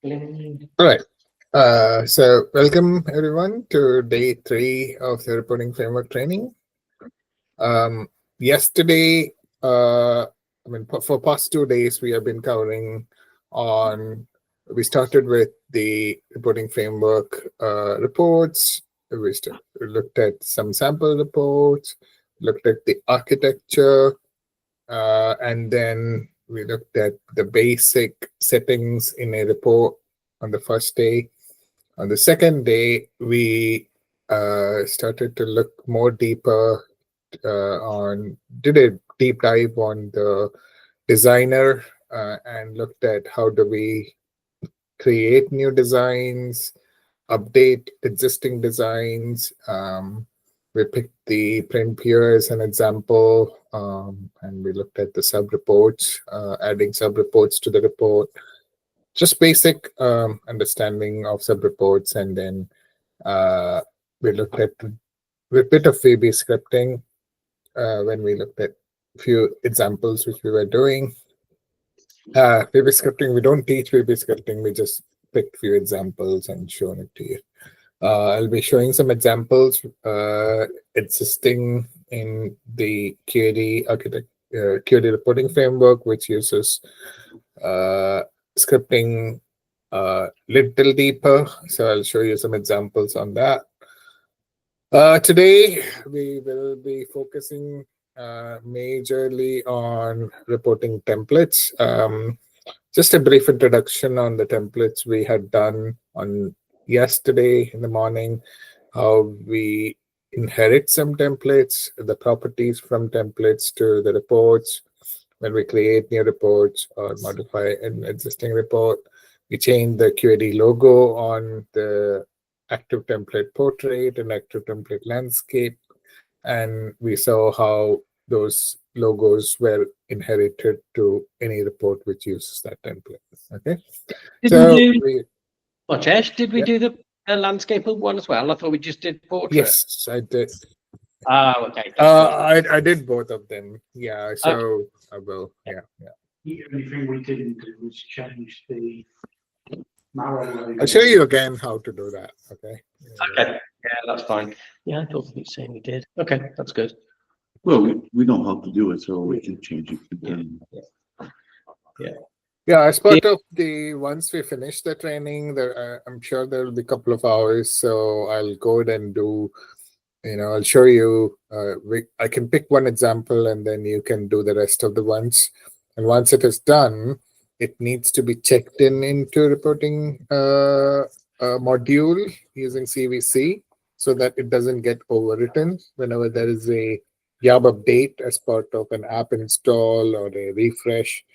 All right. So welcome everyone to day 3 of the reporting framework training. Yesterday, for past 2 days, we have been covering we started with the reporting framework reports. We looked at some sample reports, looked at the architecture, and then we looked at the basic settings in a report on the first day. On the second day, we started to look more deeper did a deep dive on the designer and looked at how do we create new designs, update existing designs. We picked the print viewer as an example, and we looked at the sub-reports, adding sub-reports to the report, just basic understanding of sub-reports, and then we looked at a bit of VB scripting when we looked at a few examples which we were doing. VB scripting, we don't teach VB scripting, we just picked a few examples and shown it to you. I'll be showing some examples existing in the QAD QAD reporting framework, which uses scripting little deeper. So I'll show you some examples on that. Today, we will be focusing majorly on reporting templates. Just a brief introduction on the templates we had done on yesterday in the morning, how we inherit some templates, the properties from templates to the reports. When we create new reports or modify an existing report, we change the QAD logo on the active template portrait and active template landscape. And we saw how those logos were inherited to any report which uses that template. Okay. Did we do the landscape one as well? I thought we just did portrait. Yes, I did. Okay. I did both of them. Yeah. So okay. I will. Yeah. The only thing we didn't do was change the marrow. I'll show you again how to do that. Okay. Okay. Yeah, that's fine. Yeah, I thought you were saying we did. Okay, that's good. Well, we know how to do it, so we can change it. Yeah, as part of once we finish the training, I'm sure there will be a couple of hours. So I'll go ahead and do, I'll show you. I can pick one example and then you can do the rest of the ones. And once it is done, it needs to be checked into reporting module using CVC so that it doesn't get overwritten whenever there is a YAB update as part of an app install or a refresh.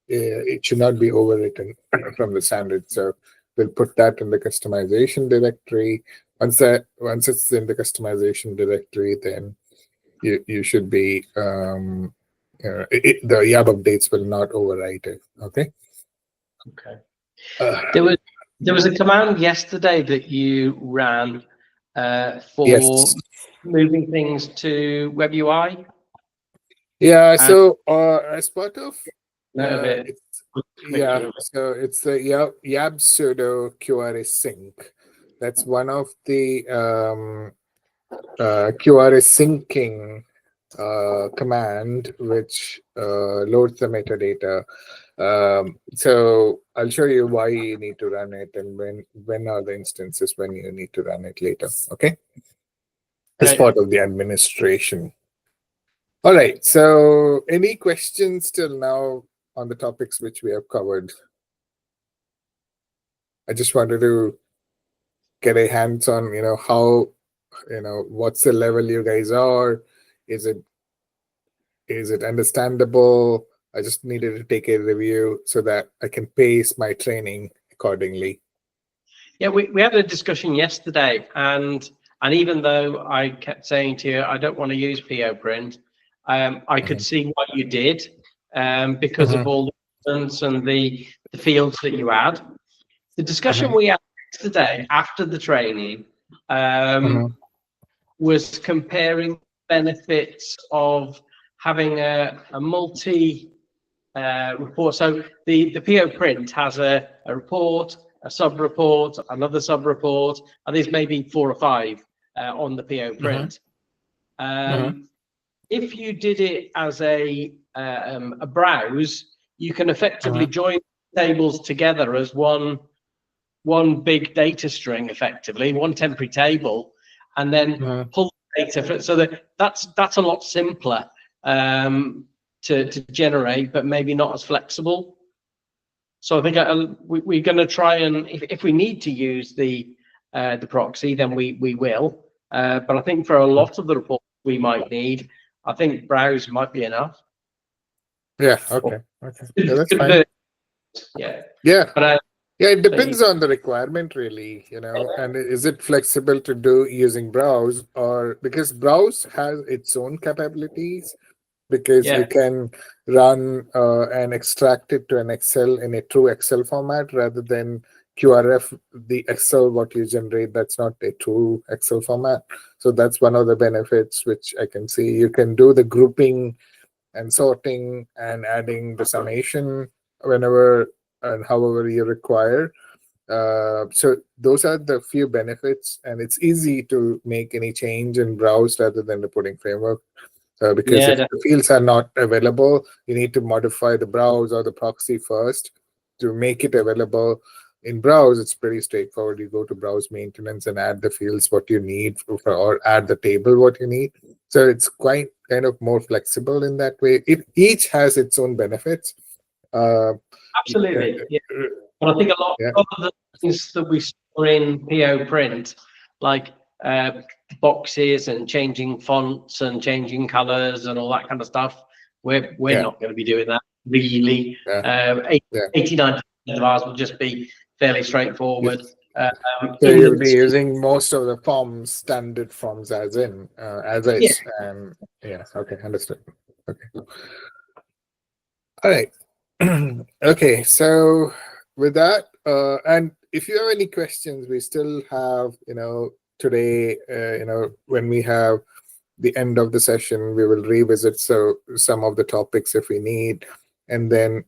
It should not be overwritten from the standard. So we'll put that in the customization directory. Once it's in the customization directory, then you should be the YAB updates will not overwrite it. Okay. Okay. There was a command yesterday that you ran for moving things to Web UI. Yeah. So as part of so it's the YAB sudo QRS sync. That's one of the QRS syncing command which loads the metadata. So I'll show you why you need to run it and when are the instances when you need to run it later. Okay. As part of the administration. All right. So any questions till now on the topics which we have covered? I just wanted to get a hands on, how, what's the level you guys are? Is it understandable? I just needed to take a review so that I can pace my training accordingly. Yeah, we had a discussion yesterday, and even though I kept saying to you, I don't want to use PO print, I could see what you did because of all the buttons and the fields that you add. The discussion we had yesterday after the training was comparing benefits of having a multi report. So the PO print has a report, a sub-report, another sub-report, and there's maybe 4 or 5 on the PO print. If you did it as a browse, you can effectively join tables together as one big data string, effectively one temporary table, and then pull data for it. So that's a lot simpler to generate, but maybe not as flexible. So I think we're going to try, and if we need to use the proxy, then we will. But I think for a lot of the reports we might need, I think browse might be enough. Yeah. Okay. Yeah, that's fine. Yeah. But yeah, it depends on the requirement, really. And is it flexible to do using browse, or because browse has its own capabilities? Because you can run and extract it to an Excel in a true Excel format rather than QRF, the Excel, what you generate, that's not a true Excel format. So that's one of the benefits which I can see. You can do the grouping and sorting and adding the summation whenever and however you require. So those are the few benefits, and it's easy to make any change in browse rather than the reporting framework. Because if the fields are not available, you need to modify the browse or the proxy first to make it available. In browse, it's pretty straightforward. You go to browse maintenance and add the fields what you need, or add the table what you need. So it's quite kind of more flexible in that way. It each has its own benefits. Absolutely. But I think a lot of the things that we store in PO print, like boxes and changing fonts and changing colors and all that kind of stuff, we're not going to be doing that really. 89% of ours will just be fairly straightforward. So you'll be using most of the forms, standard forms as is. And okay, understood. Okay. All right. Okay, so with that, and if you have any questions, we still have, today, when we have the end of the session, we will revisit some of the topics if we need. And then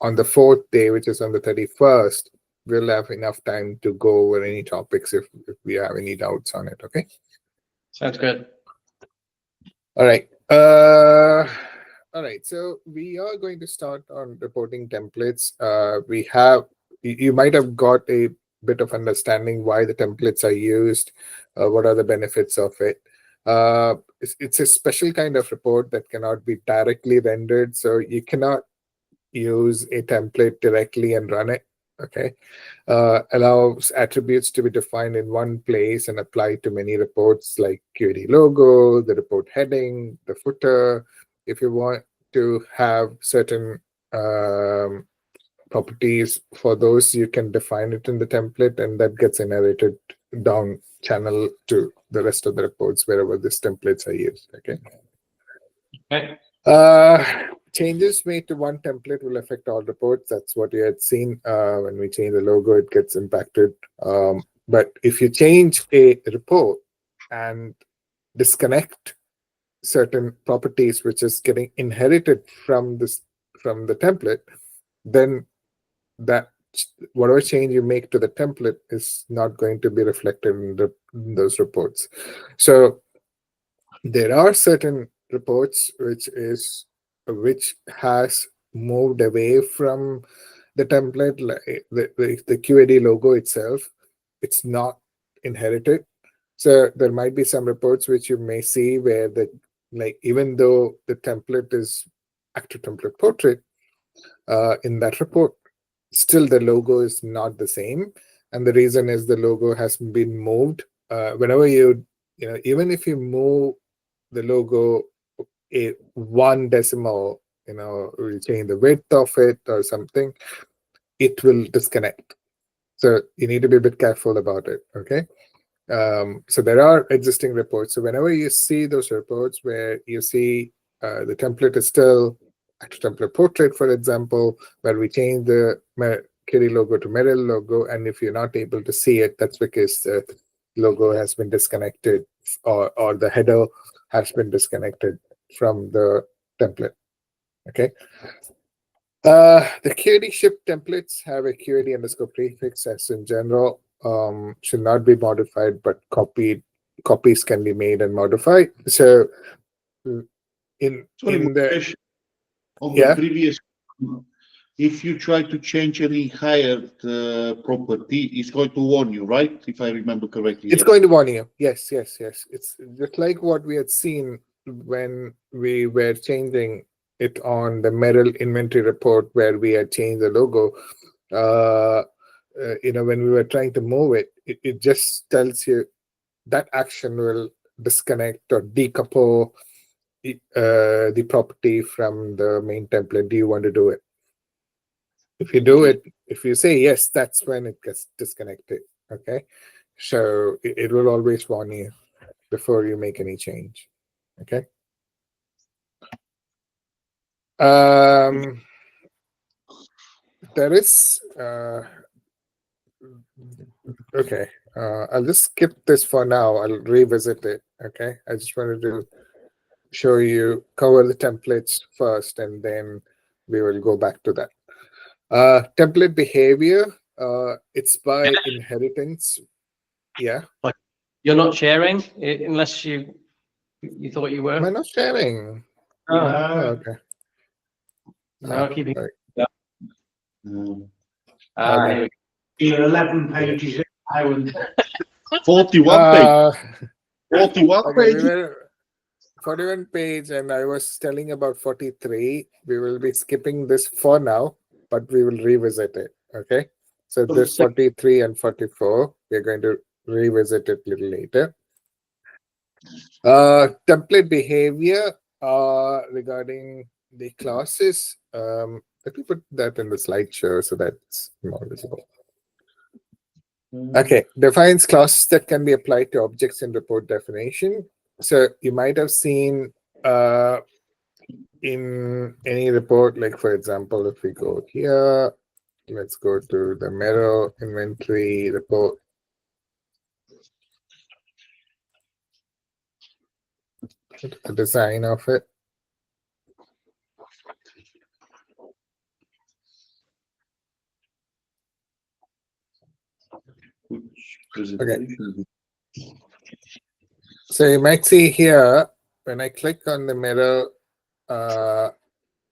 on the 4th day, which is on the 31st, we'll have enough time to go over any topics if we have any doubts on it. Okay. Sounds good. All right. All right. So we are going to start on reporting templates. You might have got a bit of understanding why the templates are used, what are the benefits of it. It's a special kind of report that cannot be directly rendered, so you cannot use a template directly and run it. Okay. Allows attributes to be defined in one place and applied to many reports like QAD logo, the report heading, the footer. If you want to have certain properties for those, you can define it in the template, and that gets inherited down channel to the rest of the reports wherever these templates are used. Okay. Changes made to one template will affect all reports. That's what you had seen. When we change the logo, it gets impacted. But if you change a report and disconnect certain properties which is getting inherited from the template, then that whatever change you make to the template is not going to be reflected in those reports. So there are certain reports which has moved away from the template, like the QAD logo itself. It's not inherited. So there might be some reports which you may see where even though the template is active template portrait, in that report, still the logo is not the same. And the reason is the logo has been moved. Whenever even if you move the logo one decimal, you change the width of it or something, it will disconnect. So you need to be a bit careful about it. Okay. So there are existing reports. So whenever you see those reports where you see the template is still active template portrait, for example, where we change the Kiri logo to Merrill logo, and if you're not able to see it, that's because the logo has been disconnected or the header has been disconnected from the template. Okay. The QED ship templates have a QED underscore prefix as in general. Should not be modified, but copies can be made and modified. So in the question. On Yeah. the previous, if you try to change any hired property, it's going to warn you, right? If I remember correctly. it's going to warn you. Yes. It's just like what we had seen when we were changing it on the Merrill inventory report, where we had changed the logo. When we were trying to move it, it just tells you that action will disconnect or decouple the property from the main template. Do you want to do it? If you do it, if you say yes, that's when it gets disconnected. Okay, so it will always warn you before you make any change. Okay. There is okay. I'll just skip this for now. I'll revisit it. Okay. I just wanted to show you, cover the templates first, and then we will go back to that. Template behavior, it's by inheritance. Yeah. You're not sharing unless you thought you were. Am I not sharing? Oh, Okay. no, keeping. Right. Okay. You're 11 pages in now and 41 pages. 41 Okay, we pages. were 41 page, and I was telling about 43. We will be skipping this for now, but we will revisit it. Okay. So this 43 and 44, we're going to revisit it a little later. Template behavior regarding the classes. Let me put that in the slideshow so that's more visible. Okay, defines classes that can be applied to objects in report definition. So you might have seen in any report, like for example, if we go here, let's go to the Merrill inventory report. The design of it. Okay. So you might see here, when I click on the Merrill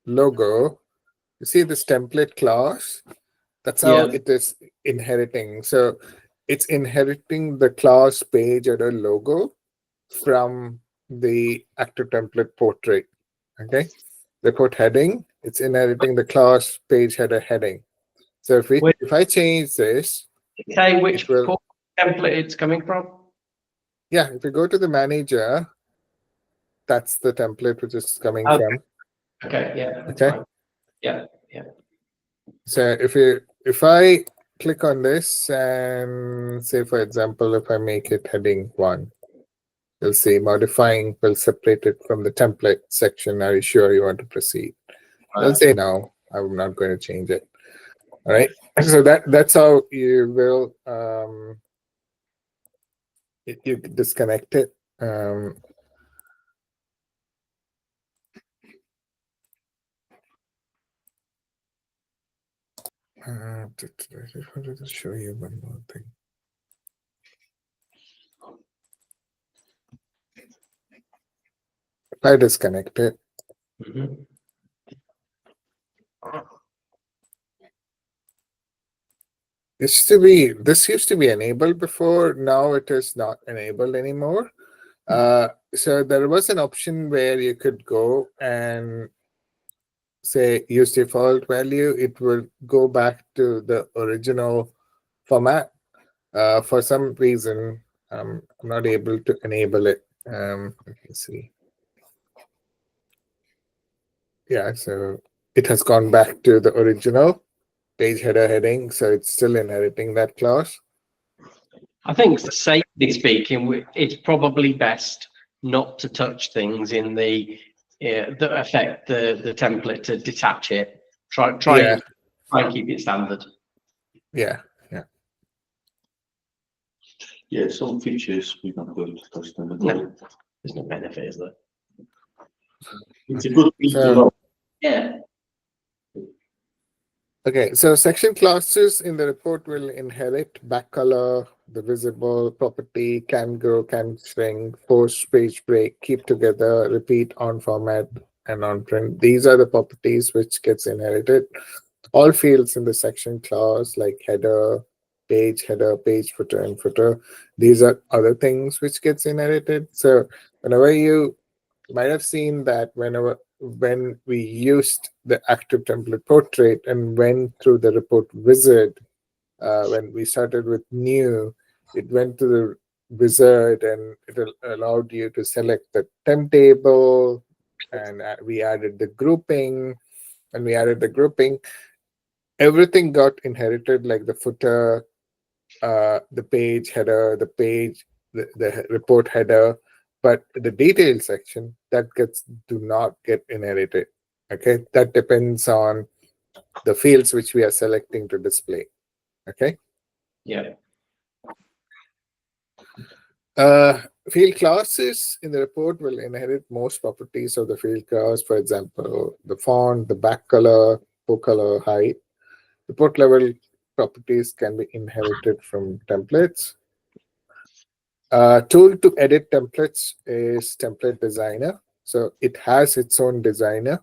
logo, you see this template class. That's how it is inheriting. So it's inheriting the class page or the logo from the active template portrait. Okay. Report heading, it's inheriting the class page header heading. So if I change this, say which template it's coming from. Yeah, if you go to the manager, that's the template which is coming from. Okay, yeah. Okay. Fine. Yeah. So if I click on this and say, for example, if I make it heading 1, you'll see modifying will separate it from the template section. Are you sure you want to proceed? I'll say no, I'm not going to change it. All right. So that's how you will you disconnect it. I just wanted to show you one more thing. If I disconnect it, this used to be enabled before. Now it is not enabled anymore. So there was an option where you could go and say use default value. It will go back to the original format. For some reason, I'm not able to enable it. Let me see. Yeah, so it has gone back to the original page header heading, so it's still inheriting that class. I think, safely speaking, it's probably best not to touch things in the that affect the template, to detach it. Try and keep it standard. Yeah. Yeah, some features we're not going to touch them at all. No, there's no benefit, is there? It's a good thing to So- know. Yeah. Okay, so section classes in the report will inherit back color, the visible property, can grow, can shrink, post page break, keep together, repeat, on format, and on print. These are the properties which gets inherited. All fields in the section class like header, page footer, and footer. These are other things which gets inherited. So whenever you might have seen that when we used the active template portrait and went through the report wizard, when we started with new, it went to the wizard and it allowed you to select the temp table, and we added the grouping. And we added the grouping, everything got inherited, like the footer, the page header, the report header, but the detail section do not get inherited. Okay, that depends on the fields which we are selecting to display. Okay. Yeah. Field classes in the report will inherit most properties of the field class. For example, the font, the back color, color, height. Report level properties can be inherited from templates. Tool to edit templates is Template Designer. So it has its own designer.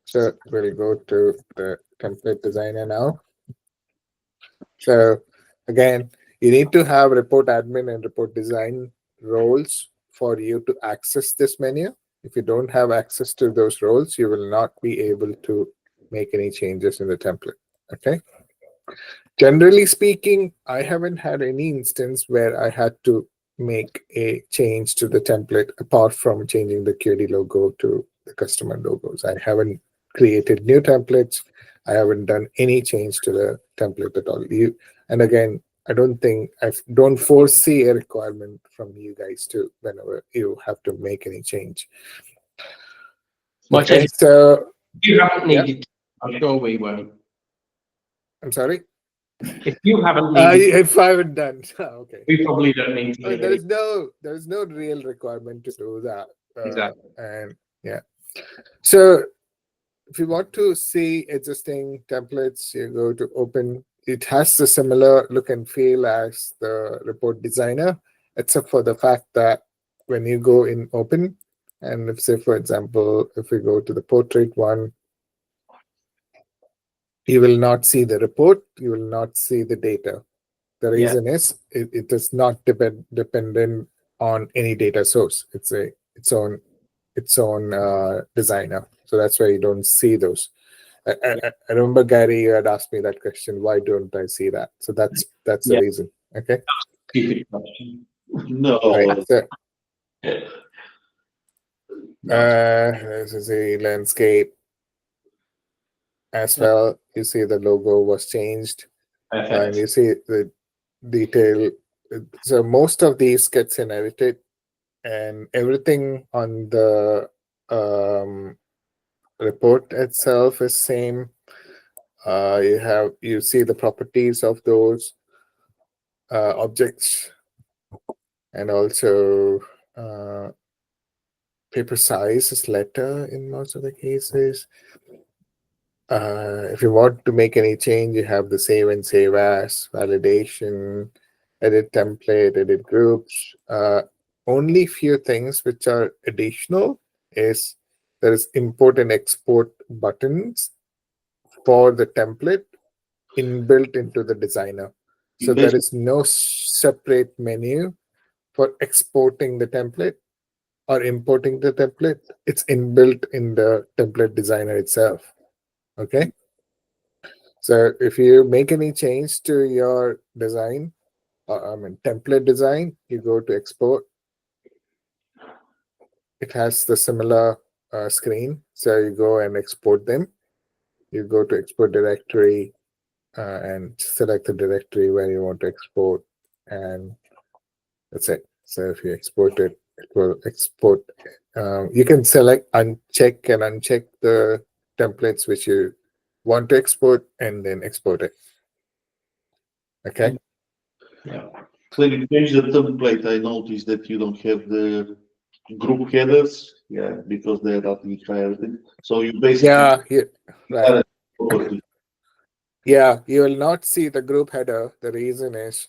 So we'll go to the Template Designer now. So again, you need to have report admin and report design roles for you to access this menu. If you don't have access to those roles, you will not be able to make any changes in the template. Okay. Generally speaking, I haven't had any instance where I had to make a change to the template apart from changing the QD logo to the customer logos. I haven't created new templates. I haven't done any change to the template at all. And again, I don't foresee a requirement from you guys to whenever you have to make any change. Okay, so you haven't yeah. needed, I'm sure we won't. I'm sorry. If you haven't needed, If I haven't done, okay. we probably don't need to. I mean, there is no real requirement to do that. Exactly. And yeah. So if you want to see existing templates, you go to open. It has the similar look and feel as the report designer, except for the fact that when you go in open, and if say, for example, if we go to the portrait one, you will not see the report, you will not see the data. The reason is it is not dependent on any data source. It's its own designer. So that's why you don't see those. I remember, Gary, you had asked me that question. Why don't I see that? So that's the reason. Okay. Stupid question. No. Right. So, this is a landscape as well. You see the logo was changed, and you see the detail. So most of these gets inherited, and everything on the report itself is same. You see the properties of those objects, and also paper size is letter in most of the cases. If you want to make any change, you have the save and save as, validation, edit template, edit groups. Only few things which are additional is there is import and export buttons for the template inbuilt into the designer. So there is no separate menu for exporting the template or importing the template. It's inbuilt in the template designer itself. Okay. So if you make any change to your design, template design, you go to export. It has the similar screen. So you go and export them. You go to export directory and select the directory where you want to export, and that's it. So if you export it, it will export. You can select uncheck and uncheck the templates which you want to export and then export it. Okay. Yeah. When you change the template, I noticed that you don't have the group headers, because they're not inherited. So you basically Right. property. Yeah, you will not see the group header. The reason is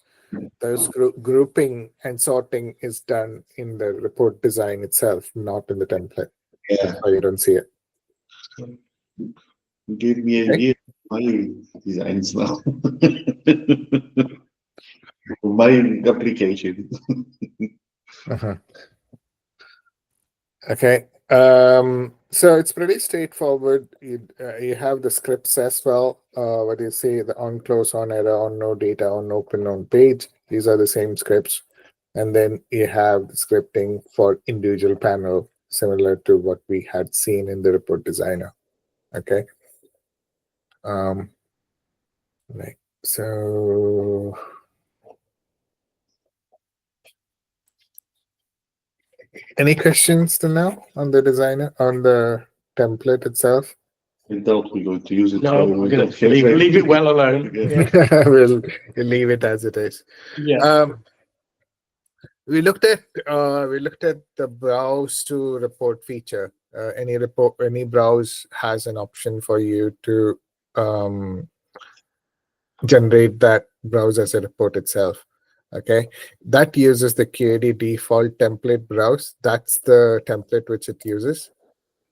those grouping and sorting is done in the report design itself, not in the template. Yeah, That's why you don't see it. give me Okay. idea my designs now. My application. Uh-huh. Okay. So it's pretty straightforward. You have the scripts as well. What do you say? The on close, on error, on no data, on open, on page. These are the same scripts. And then you have the scripting for individual panel, similar to what we had seen in the report designer. Okay. Right. So any questions to now on the designer, on the template itself? I doubt we're going to use it. No, we're going to leave it well alone. Yeah. Yeah. We'll leave it as it is. Yeah. We looked at the browse to report feature. Any browse has an option for you to generate that browse as a report itself. Okay, that uses the QAD default template browse. That's the template which it uses.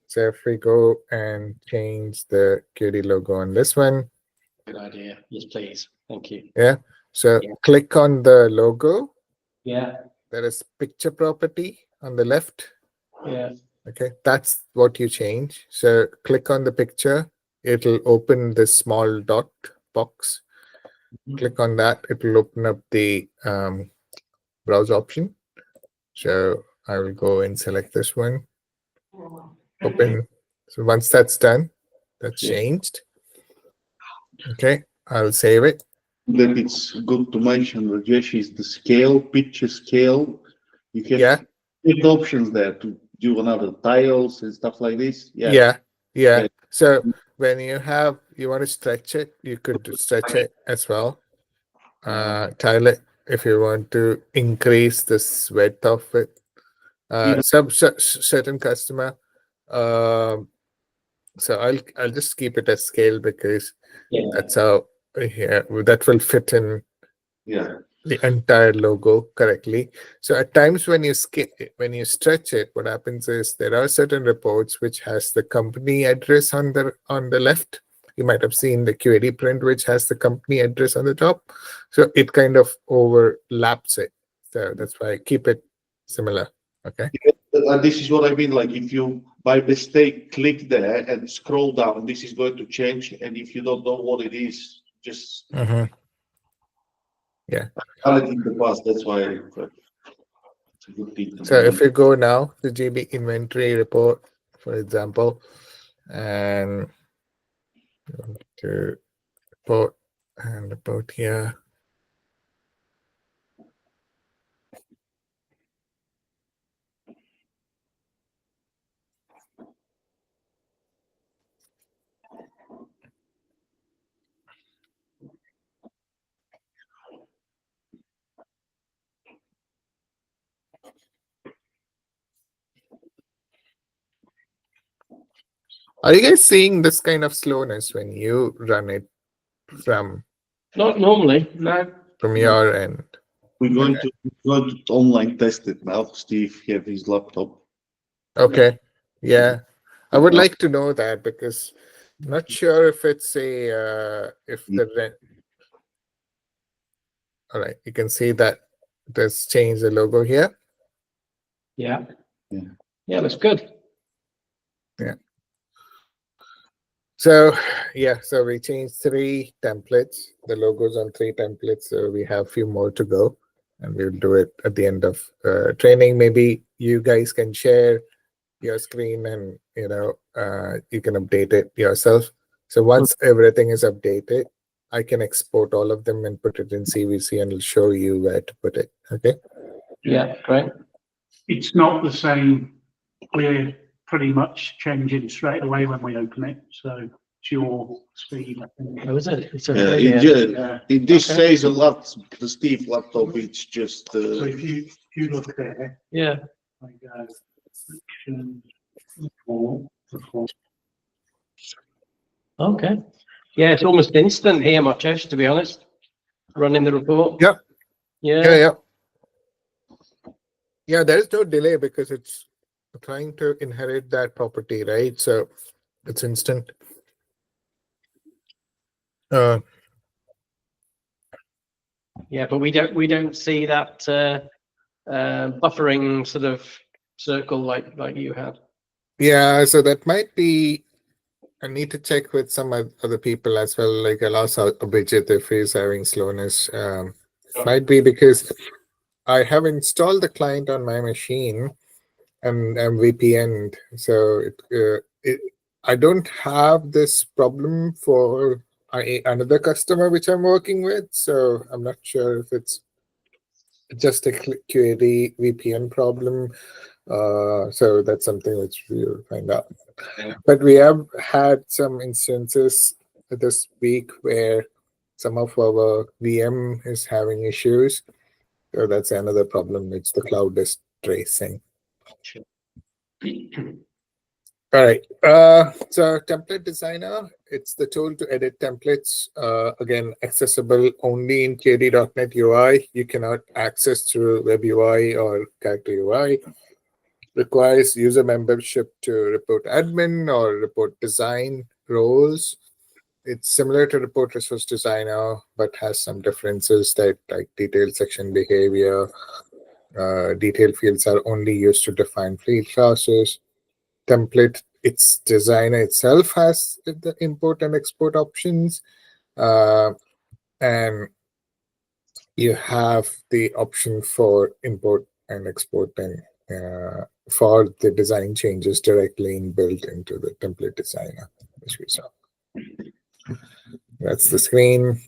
So if we go and change the QAD logo on this one, Good idea. Yes, please. Thank you. yeah. So Yeah. click on the logo. Yeah. There is picture property on the left. Yeah. Okay, that's what you change. So click on the picture. It'll open this small dot box. Click on that. It will open up the browse option. So I will go and select this one. Open. So once that's done, that's Yeah. changed. Okay, I'll save it. That it's good to mention, Rajesh, is the scale, picture scale. You have Yeah. eight options there to do another tiles and stuff like this. Yeah. Yeah. So when you want to stretch it, you could stretch it as well. Tile it if you want to increase this width of it. Yeah. Certain customer. So I'll just keep it as scale because Yeah. that's how that will fit in Yeah. the entire logo correctly. So at times when you stretch it, what happens is there are certain reports which has the company address on the left. You might have seen the QAD print which has the company address on the top. So it kind of overlaps it. So that's why I keep it similar. Okay. And this is what I mean. Like if you by mistake click there and scroll down, this is going to change. And if you don't know what it is, just Yeah. done it in the past. That's why it's a good thing to So know. if you go now, the GB inventory report, for example, and to report here. Are you guys seeing this kind of slowness when you run it from Not normally. No. your end? We're going to online test it now. Steve have his laptop. Okay. Yeah. I would like to know that because I'm not sure if it's if the rent. All right, you can see that there's changed the logo here. Yeah. Yeah. Yeah, that's good. Yeah. So so we changed 3 templates, the logos on 3 templates. So we have a few more to go, and we'll do it at the end of training. Maybe you guys can share your screen and you can update it yourself. So once everything is updated, I can export all of them and put it in CVC, and it'll show you where to put it. Okay. Yeah, great. It's not the same. We're pretty much changing straight away when we open it. So it's your speed, I think. Oh, is it? It's This Okay. says a lot. The Steve laptop, it's just. So if you look there, Yeah. I go section 4. Okay. Yeah, it's almost instant here, Machesh, to be honest. Running the report. Yep. Yeah. Yeah. Yeah, there is no delay because it's trying to inherit that property, right? So it's instant. Yeah, but we don't see that buffering sort of circle like you had. Yeah, so that might be. I need to check with some other people as well. Like I'll ask Abhijit if he's having slowness. Might be because I have installed the client on my machine and I'm VPN'd, so I don't have this problem for another customer which I'm working with. So I'm not sure if it's just a QAD VPN problem. So that's something which we'll find out. But we have had some instances this week where some of our VM is having issues. So that's another problem which the cloud is tracing. All right. So template designer, it's the tool to edit templates. Again, accessible only in KD.NET UI. You cannot access through Web UI or Character UI. Requires user membership to report admin or report design roles. It's similar to report resource designer, but has some differences that like detailed section behavior. Detailed fields are only used to define field classes. Template, its designer itself has the import and export options. And you have the option for import and exporting for the design changes directly inbuilt into the template designer, which we saw. That's the screen.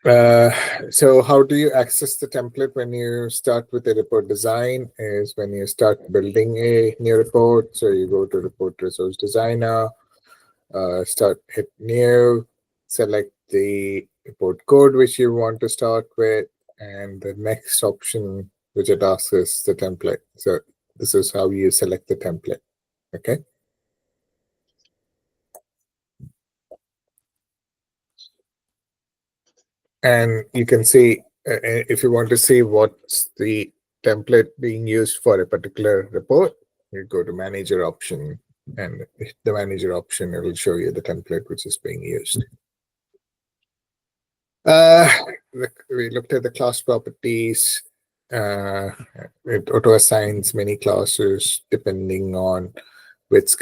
So how do you access the template when you start with a report design is when you start building a new report. So you go to report resource designer, hit new, select the report code which you want to start with, and the next option which it asks is the template. So this is how you select the template. Okay. And you can see if you want to see what's the template being used for a particular report, you go to manager option, and the manager option, it will show you the template which is being used. We looked at the class properties. It auto assigns many classes depending on which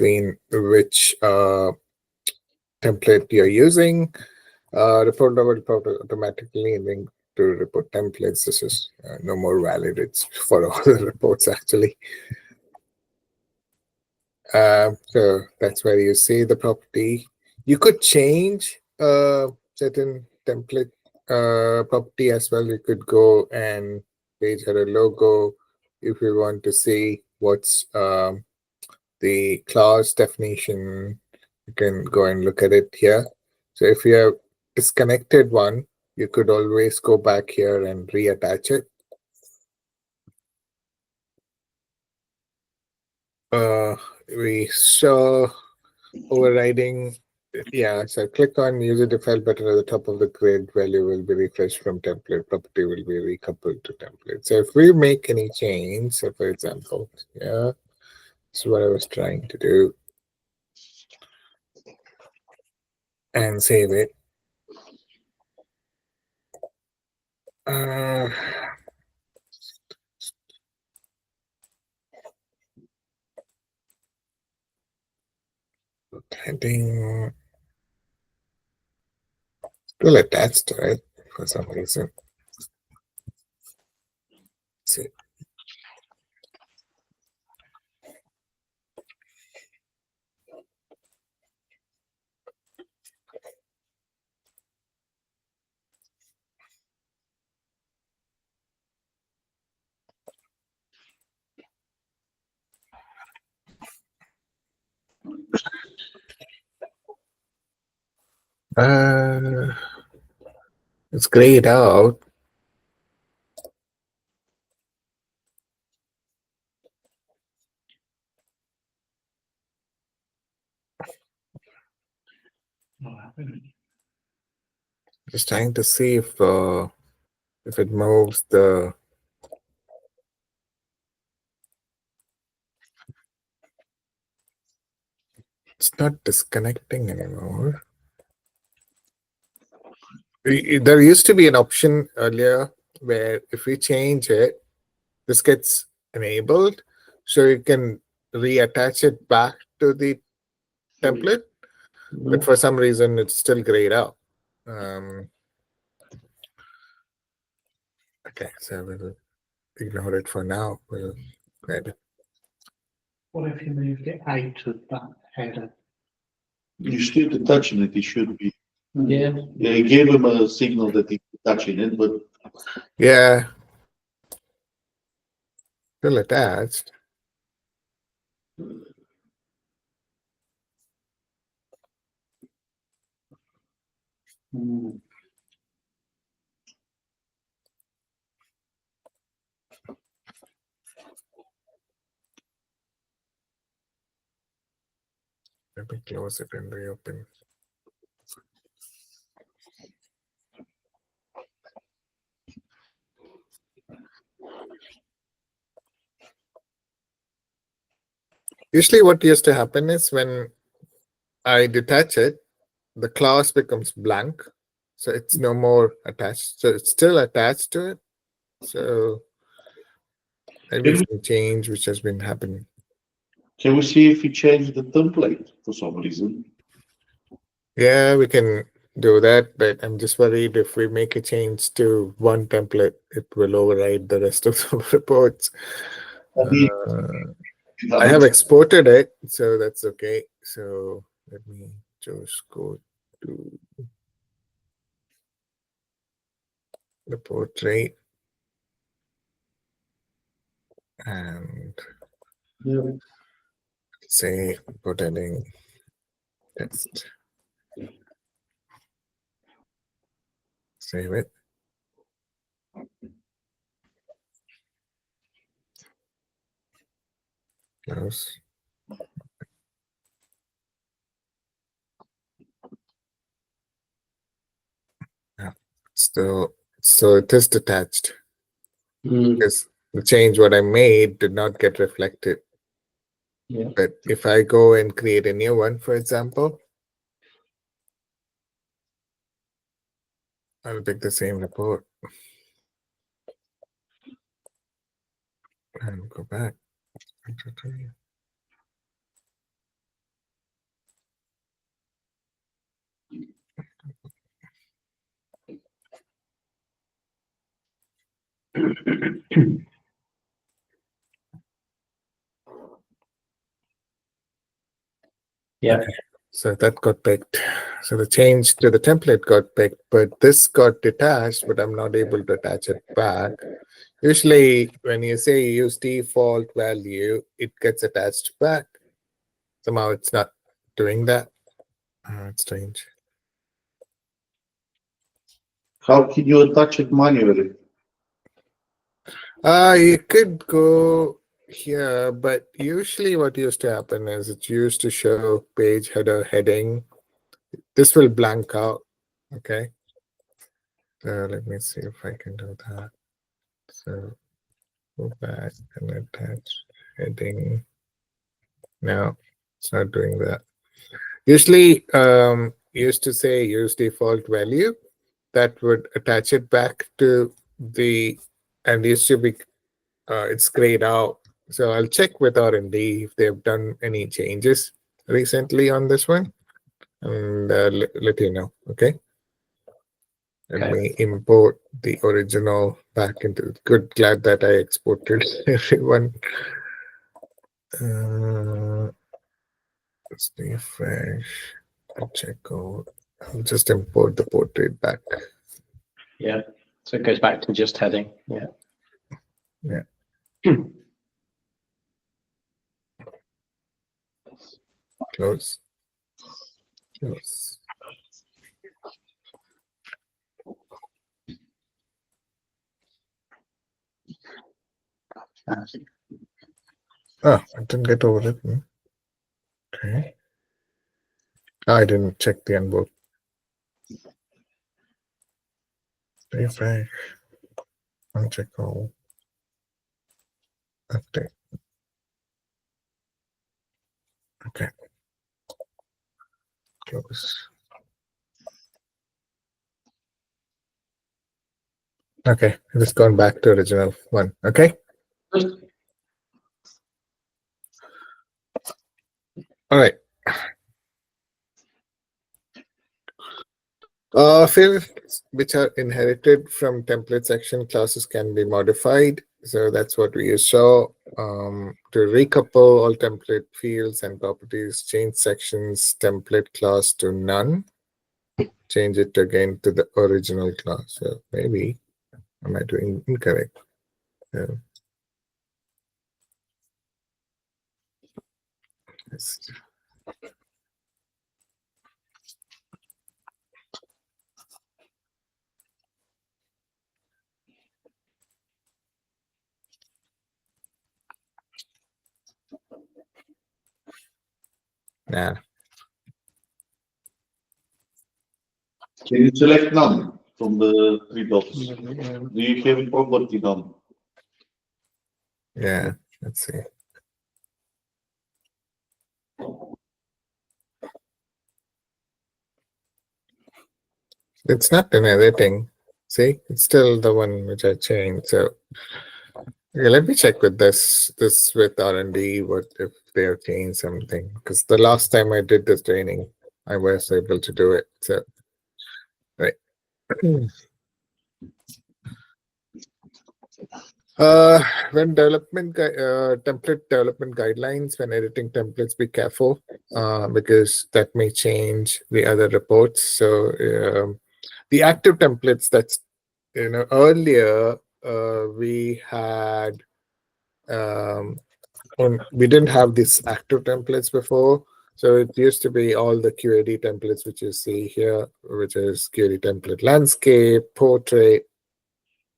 template you're using. Report level report automatically linked to report templates. This is no more valid. It's for all the reports actually. So that's where you see the property. You could change certain template property as well. You could go and page header logo if you want to see what's the class definition. You can go and look at it here. So if you have disconnected one, you could always go back here and reattach it. We saw overriding. Yeah, so click on user default button at the top of the grid. Value will be refreshed from template. Property will be recoupled to template. So if we make any change, so for example, yeah, this is what I was trying to do, and save it. Heading still attached, right? For some reason. Let's see. It's grayed out. Just trying to see if it moves the. It's not disconnecting anymore. There used to be an option earlier where if we change it, this gets enabled, so you can reattach it back to the template. But for some reason, it's still grayed out. Okay, so we'll ignore it for now. We'll grab it. What if you moved it out of that header? You still touching it, it should be. Yeah. Yeah, I gave him a signal that he's touching it, but Yeah, still attached. Mm. Let me close it and reopen. Usually what used to happen is when I detach it, the class becomes blank. So it's no more attached. So it's still attached to it. So maybe it's a change which has been happening. can we see if he changed the template for some reason? Yeah, we can do that, but I'm just worried if we make a change to one template, it will override the rest of the reports. I have exported it, so that's okay. So let me just go to the portrait and say put heading text. Save it. Close. Yeah. So it is detached because the change what I made did not get reflected. Yeah. But if I go and create a new one, for example, I'll pick the same report and go back. Yeah. Okay. So that got picked. So the change to the template got picked, but this got detached, but I'm not able to attach it back. Usually when you say use default value, it gets attached back. Somehow it's not doing that. It's strange. How can you attach it manually? You could go here, but usually what used to happen is it used to show page header heading. This will blank out. Okay. So let me see if I can do that. So go back and attach heading. No, it's not doing that. Usually, used to say use default value. That would attach it back to the, and used to be, it's grayed out. So I'll check with R&D if they've done any changes recently on this one, and let you know. Okay. Let me import the original back into. Good, glad that I exported everyone. Let's refresh. Check out. I'll just import the portrait back. Yeah. So it goes back to just heading. Yeah. Yeah. Close. Close. Oh, I didn't get overwritten. Okay. I didn't check the unboard. refresh, uncheck all, update. Okay. Close. Okay, just going back to original one. Okay. All right. Fields which are inherited from template section classes can be modified. So that's what we saw. To recouple all template fields and properties, change sections template class to none. Change it again to the original class. So maybe am I doing incorrect? Yeah. Yes. Nah. Can you select none from the three dots? Do you have a property none? Yeah. Let's see. It's not in editing. See, it's still the one which I changed. So yeah, let me check with this with R&D, what if they have changed something. Because the last time I did this training, I was able to do it. So right. When template development guidelines, when editing templates, be careful because that may change the other reports. So the active templates, that's earlier we had we didn't have these active templates before. So it used to be all the QAD templates which you see here, which is QAD template landscape, portrait,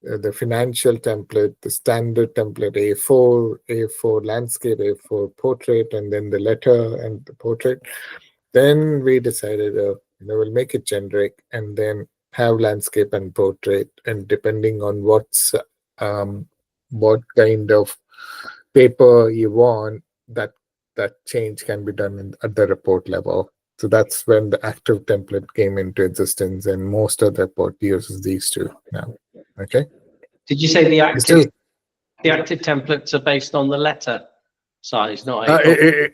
the financial template, the standard template A4 landscape, A4 portrait, and then the letter and the portrait. Then we decided, we'll make it generic and then have landscape and portrait, and depending on what kind of paper you want, that change can be done at the report level. So that's when the active template came into existence, and most of the report uses these two now. Okay. Did you say the Still, active templates are based on the letter size, not A4?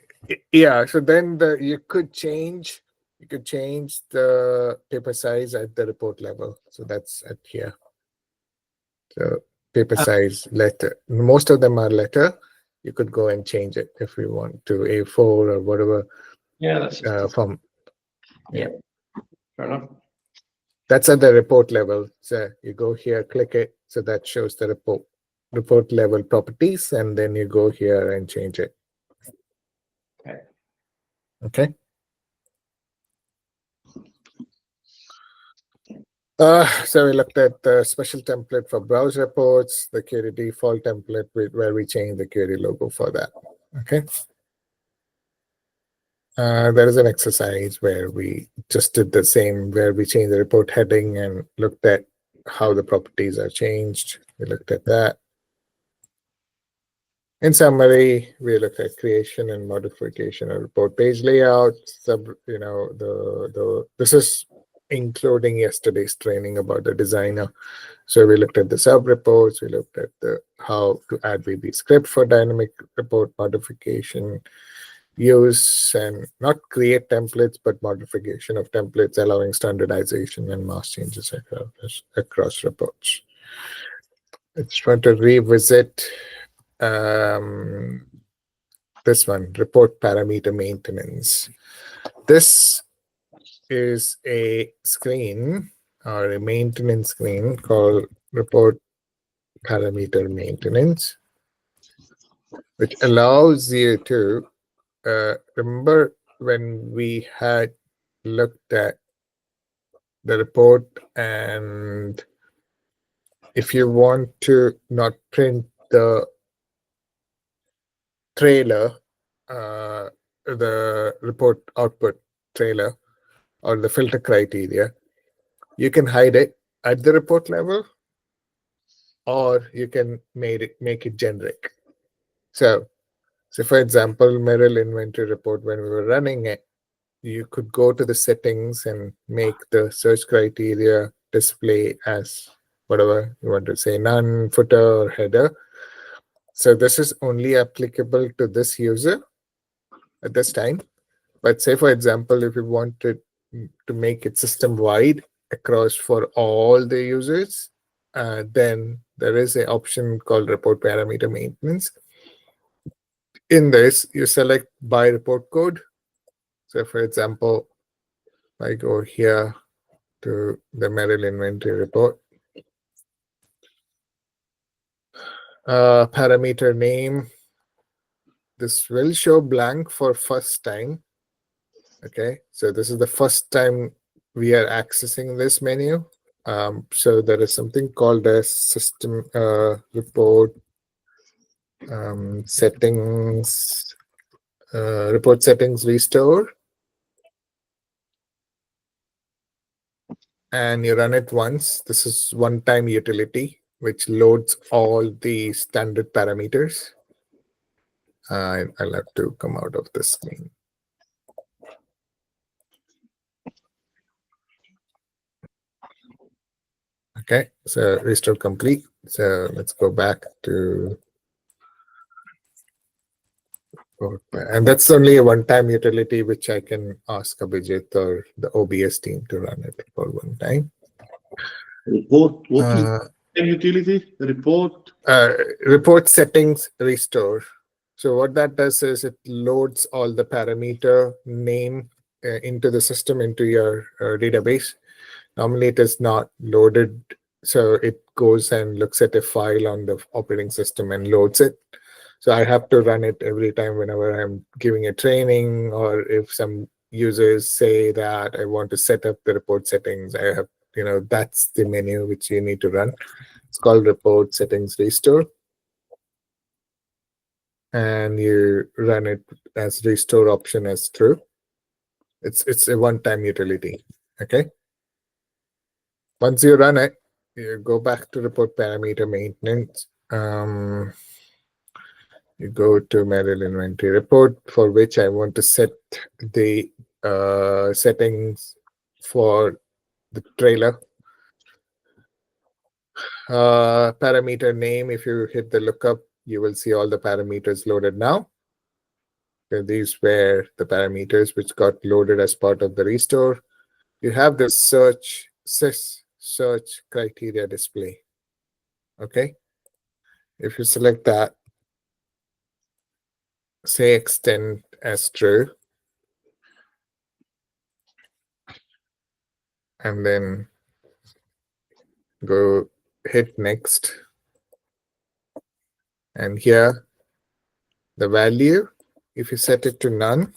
yeah. So then you could change the paper size at the report level. So that's at here. So paper size letter. Most of them are letter. You could go and change it if you want to A4 or whatever. Yeah, that's from. Yeah, fair enough. That's at the report level. So you go here, click it. So that shows the report level properties, and then you go here and change it. Okay. Okay. So we looked at the special template for browse reports, the QAD default template where we change the QAD logo for that. Okay. There is an exercise where we just did the same, where we changed the report heading and looked at how the properties are changed. We looked at that. In summary, we looked at creation and modification of report page layout. This is including yesterday's training about the designer. So we looked at the sub reports. We looked at how to add VB script for dynamic report modification, use and not create templates, but modification of templates, allowing standardization and mass changes across reports. I just want to revisit this one, report parameter maintenance. This is a screen or a maintenance screen called report parameter maintenance, which allows you to remember when we had looked at the report, and if you want to not print the trailer, the report output trailer or the filter criteria, you can hide it at the report level, or you can make it generic. So for example, Merrill inventory report, when we were running it, you could go to the settings and make the search criteria display as whatever you want to say, none, footer, or header. So this is only applicable to this user at this time. But say, for example, if you wanted to make it system-wide across for all the users, then there is an option called report parameter maintenance. In this, you select by report code. So for example, I go here to the Merrill inventory report. Parameter name. This will show blank for first time. Okay, so this is the first time we are accessing this menu. So there is something called a system report settings, report settings restore. And you run it once. This is one-time utility, which loads all the standard parameters. I'll have to come out of this screen. Okay, so restore complete. So let's go back to, and that's only a one-time utility, which I can ask Abhijit or the OBS team to run it for one time. Report, what is the utility? Report? Report settings restore. So what that does is it loads all the parameter name into the system, into your database. Normally it is not loaded. So it goes and looks at a file on the operating system and loads it. So I have to run it every time whenever I'm giving a training, or if some users say that I want to set up the report settings, I have, that's the menu which you need to run. It's called report settings restore. And you run it as restore option as true. It's a one-time utility. Okay. Once you run it, you go back to report parameter maintenance. You go to Merrill inventory report, for which I want to set the settings for the trailer. Parameter name, if you hit the lookup, you will see all the parameters loaded now. So these were the parameters which got loaded as part of the restore. You have the search criteria display. Okay. If you select that, say extend as true, and then go hit next. And here, the value, if you set it to none,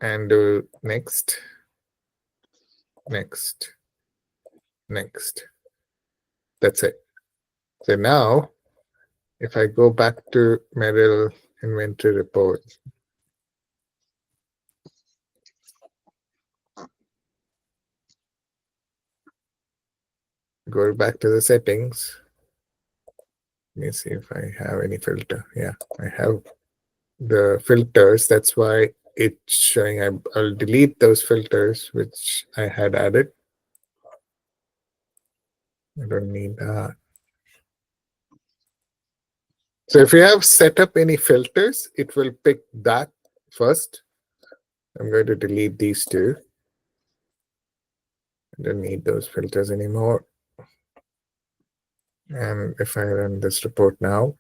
and do next, next, next. That's it. So now, if I go back to Merrill inventory report, go back to the settings. Let me see if I have any filter. Yeah, I have the filters. That's why it's showing. I'll delete those filters which I had added. I don't need that. So if you have set up any filters, it will pick that first. I'm going to delete these two. I don't need those filters anymore. And if I run this report now,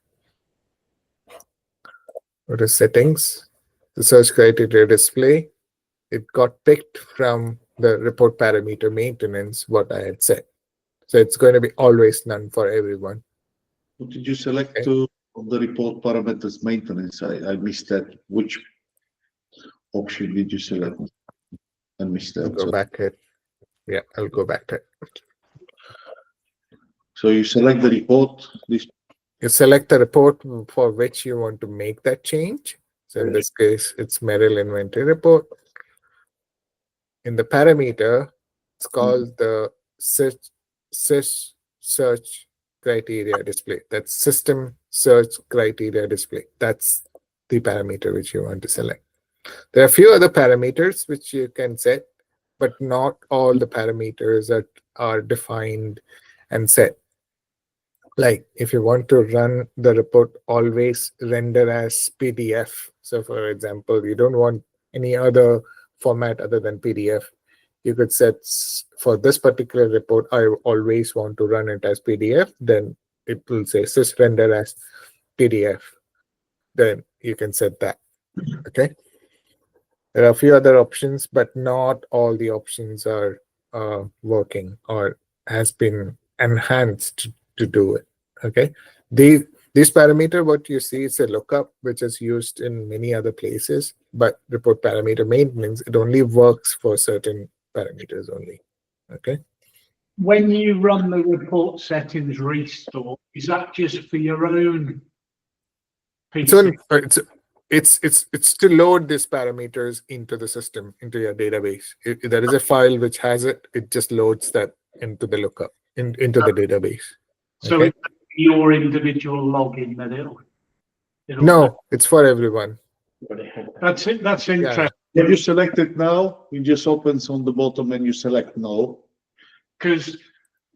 go to settings, the search criteria display, it got picked from the report parameter maintenance, what I had said. So it's going to be always none for everyone. What did you select Okay. on the report parameters maintenance? I missed that. Which option did you select? I missed that. I'll go back to it. Yeah, I'll go back to it. So you select the report. This You select the report for which you want to make that change. So in this case, it's Merrill inventory report. In the parameter, It's called the search criteria display. That's system search criteria display. That's the parameter which you want to select. There are a few other parameters which you can set, but not all the parameters that are defined and set. Like if you want to run the report, always render as PDF. So for example, you don't want any other format other than PDF. You could set for this particular report, I always want to run it as PDF. Then it will say sys render as PDF. Then you can set that. Okay. There are a few other options, but not all the options are working or has been enhanced to do it. Okay. This parameter, what you see is a lookup, which is used in many other places, but report parameter maintenance, it only works for certain parameters only. Okay. When you run the report settings restore, is that just for your own PC? It's to load these parameters into the system, into your database. If there is a file which has it, it just loads that into the lookup, into the database. So Okay. it's your individual login that it'll No, it's for everyone. That's it. That's interesting. If you select it now, it just opens on the bottom and you select no. Because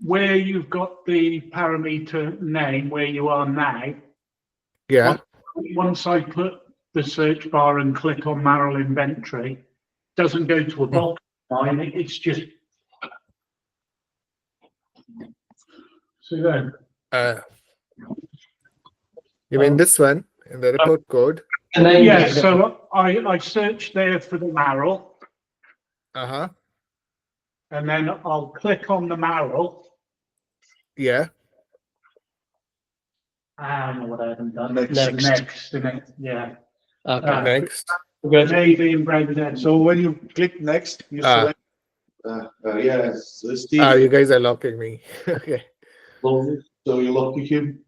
where you've got the parameter name where you are now, Yeah. once I put the search bar and click on Marrow inventory, it doesn't go to a bulk line, it's just so then. You mean this one in the report code? Yeah, so I search there for the Marrow. Uh-huh. And then I'll click on the Marrow. Yeah. I don't know what I haven't done. Next. Next. Yeah. Okay. Next. Navy and Brendan. So when you click next, you select. Yes, Steve. You guys are locking me. Okay. So you lock him.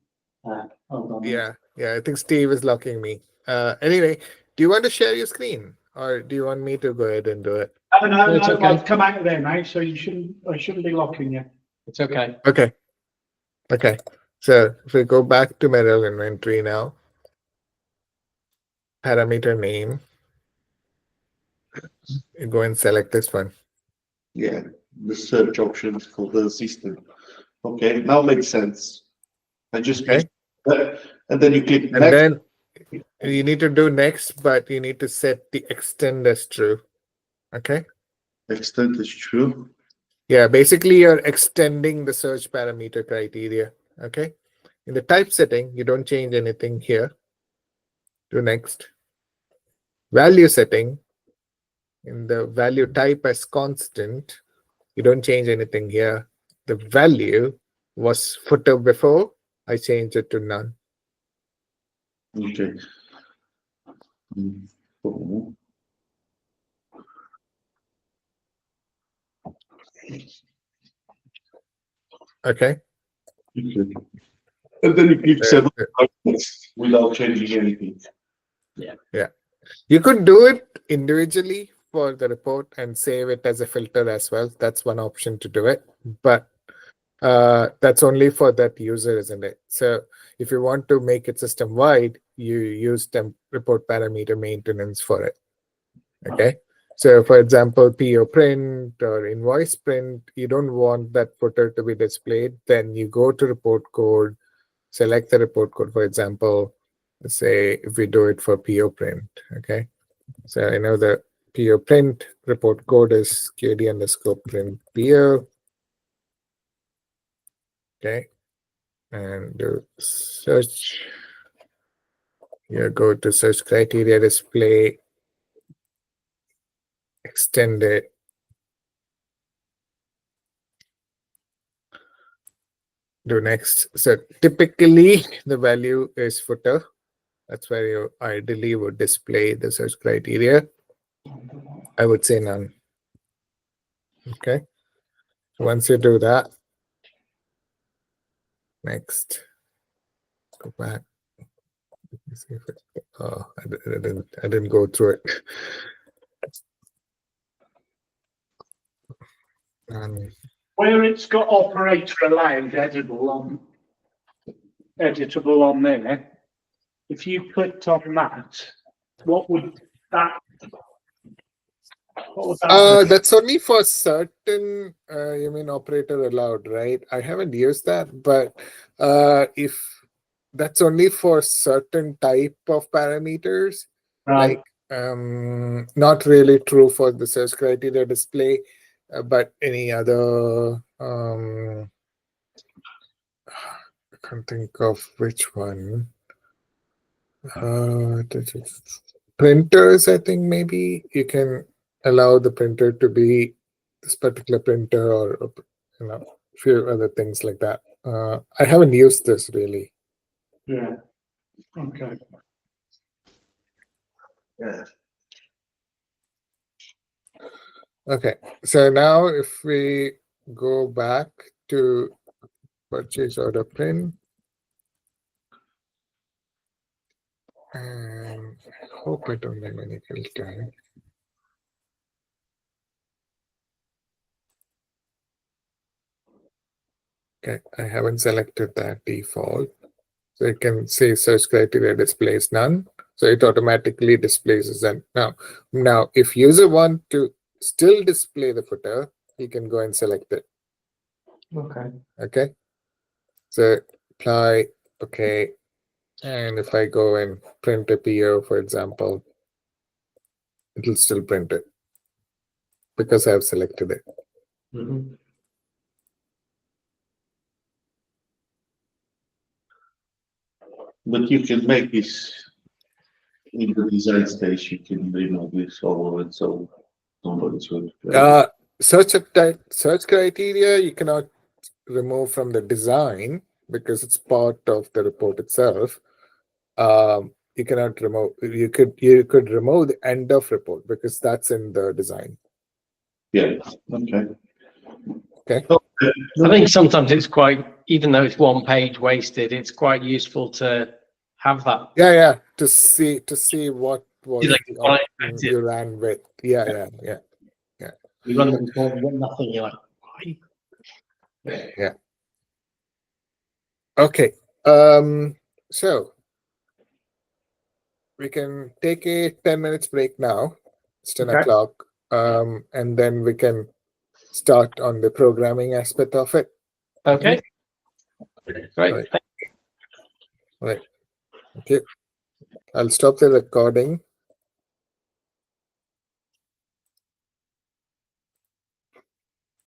Hold on. Yeah. I think Steve is locking me. Anyway, do you want to share your screen, or do you want me to go ahead and do it? No, It's okay. I've come out of there now, so I shouldn't be locking you. It's okay. Okay. So if we go back to Merrill inventory now, parameter name, you go and select this one. Yeah, the search options for the system. Okay, now makes sense. I just Okay. and then you click And next. then you need to do next, but you need to set the extend as true. Okay. Extend is true. Yeah, basically you're extending the search parameter criteria. Okay. In the type setting, you don't change anything here. Do next. Value setting, in the value type as constant, you don't change anything here. The value was footer before, I changed it to none. Okay. Okay. And then you click save without changing anything. Yeah. You could do it individually for the report and save it as a filter as well. That's one option to do it, but that's only for that user, isn't it? So if you want to make it system wide, you use report parameter maintenance for it. Okay. So for example, PO print or invoice print, you don't want that footer to be displayed. Then you go to report code, select the report code. For example, let's say if we do it for PO print. Okay. So I know the PO print report code is KD underscore print PO. Okay. And do search. You go to search criteria display, extend it. Do next. So typically the value is footer. That's where you ideally would display the search criteria. I would say none. Okay. Once you do that, next. Go back. Let me see if it, oh, I didn't go through it. Where it's got operator allowed editable on there, if you clicked on that, what would that do? That's only for certain, you mean operator allowed, right? I haven't used that, but if that's only for certain type of parameters, Right. like not really true for the search criteria display, but any other, I can't think of which one. Printers, I think maybe you can allow the printer to be this particular printer, or a few other things like that. I haven't used this really. Yeah. Okay. Yeah. Okay, so now if we go back to purchase order print, and I hope I don't have any filter. Okay, I haven't selected that default. So you can say search criteria displays none. So it automatically displays that. Now, if user want to still display the footer, he can go and select it. Okay. Okay. So apply, okay. And if I go and print a PO, for example, it'll still print it because I've selected it. Mm-hmm. But you can make this in the design stage, you can remove this over it, so nobody's going to. Search criteria you cannot remove from the design because it's part of the report itself. You cannot remove. You could remove the end of report because that's in the design. Yeah, okay. Okay. I think sometimes it's quite, even though it's one page wasted, it's quite useful to have that. Yeah. To see what was Like, the option you ran with. Yeah. You run the report, you get nothing. You're like, why? Yeah. Okay. So we can take a 10 minutes break now. It's 10 Okay. o'clock. And then we can start on the programming aspect of it. Okay. Great. Right. Right. Okay. I'll stop the recording.